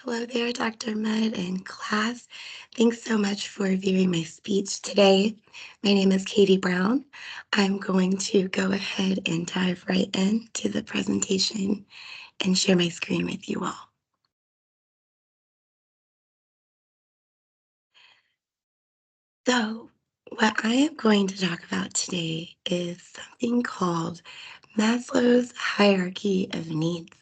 Hello there, Dr. Mudd and class. Thanks so much for viewing my speech today. My name is Katie Brown. I'm going to go ahead and dive right into the presentation and share my screen with you all. So, what I am going to talk about today is something called Maslow's hierarchy of needs.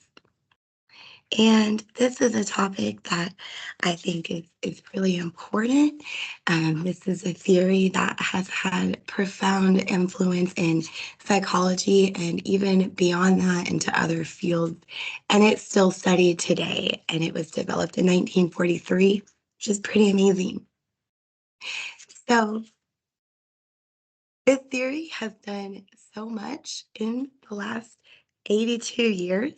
And this is a topic that I think is really important. This is a theory that has had profound influence in psychology and even beyond that into other fields. And it's still studied today. And it was developed in 1943, which is pretty amazing. So, this theory has done so much in the last 82 years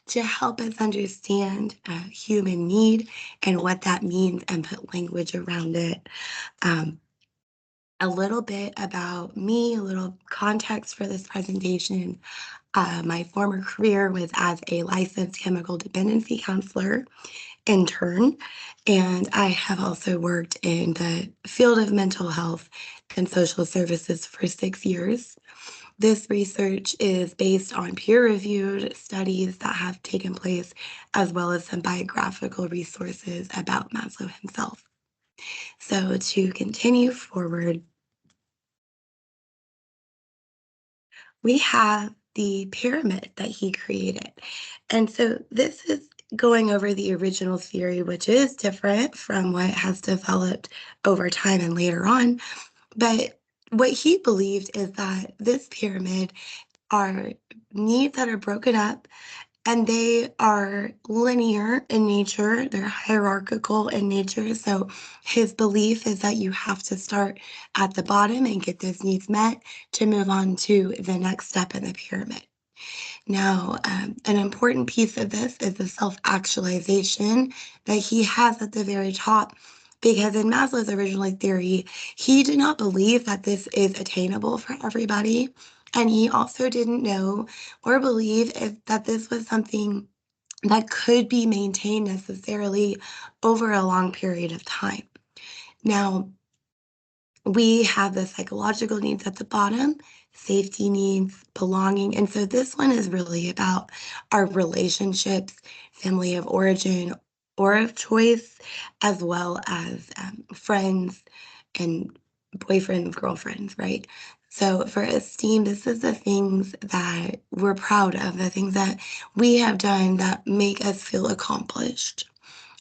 to help us understand human need and what that means and put language around it. Um, a little bit about me, a little context for this presentation. My former career was as a licensed chemical dependency counselor intern, and I have also worked in the field of mental health and social services for 6 years. This research is based on peer-reviewed studies that have taken place, as well as some biographical resources about Maslow himself. So to continue forward, we have the pyramid that he created. And so this is going over the original theory, which is different from what has developed over time and later on. But what he believed is that this pyramid are needs that are broken up and they are linear in nature, they're hierarchical in nature. So his belief is that you have to start at the bottom and get those needs met to move on to the next step in the pyramid. Now, an important piece of this is the self actualization that he has at the very top. Because in Maslow's original theory, he did not believe that this is attainable for everybody. And he also didn't know or believe that this was something that could be maintained necessarily over a long period of time. Now, we have the psychological needs at the bottom, safety needs, belonging. And so this one is really about our relationships, family of origin or of choice, as well as friends and boyfriends, girlfriends, right? So for esteem, this is the things that we're proud of, the things that we have done that make us feel accomplished.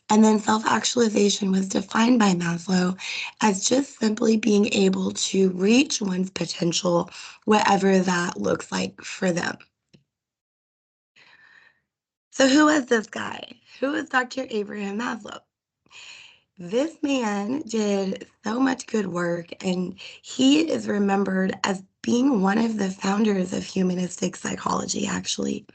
And then self actualization was defined by Maslow as just simply being able to reach one's potential, whatever that looks like for them. So, who was this guy? Who is Dr. Abraham Maslow? This man did so much good work, and he is remembered as being one of the founders of humanistic psychology, actually.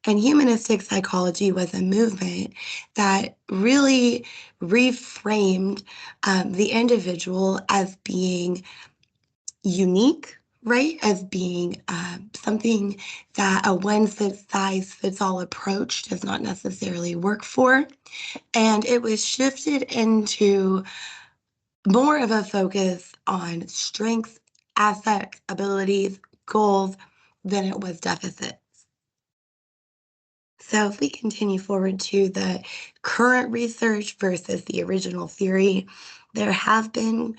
And humanistic psychology was a movement that really reframed the individual as being unique, right? As being something that a one size fits all approach does not necessarily work for. And it was shifted into more of a focus on strengths, assets, abilities, goals than it was deficits. So if we continue forward to the current research versus the original theory, there have been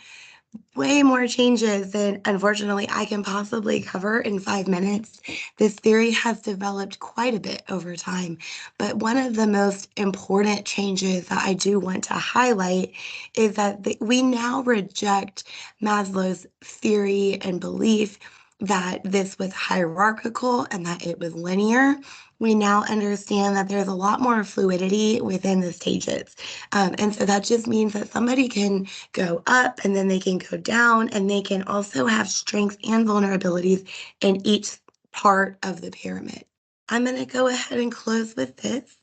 way more changes than unfortunately I can possibly cover in 5 minutes. This theory has developed quite a bit over time, but one of the most important changes that I do want to highlight is that we now reject Maslow's theory and belief that this was hierarchical and that it was linear. We now understand that there's a lot more fluidity within the stages. And so that just means that somebody can go up and then they can go down and they can also have strengths and vulnerabilities in each part of the pyramid. I'm going to go ahead and close with this.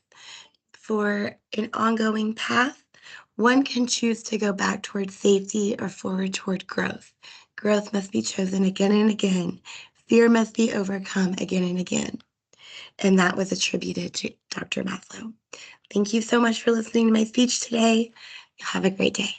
For an ongoing path, one can choose to go back toward safety or forward toward growth. Growth must be chosen again and again. Fear must be overcome again and again. and that was attributed to Dr. Maslow. Thank you so much for listening to my speech today. Have a great day.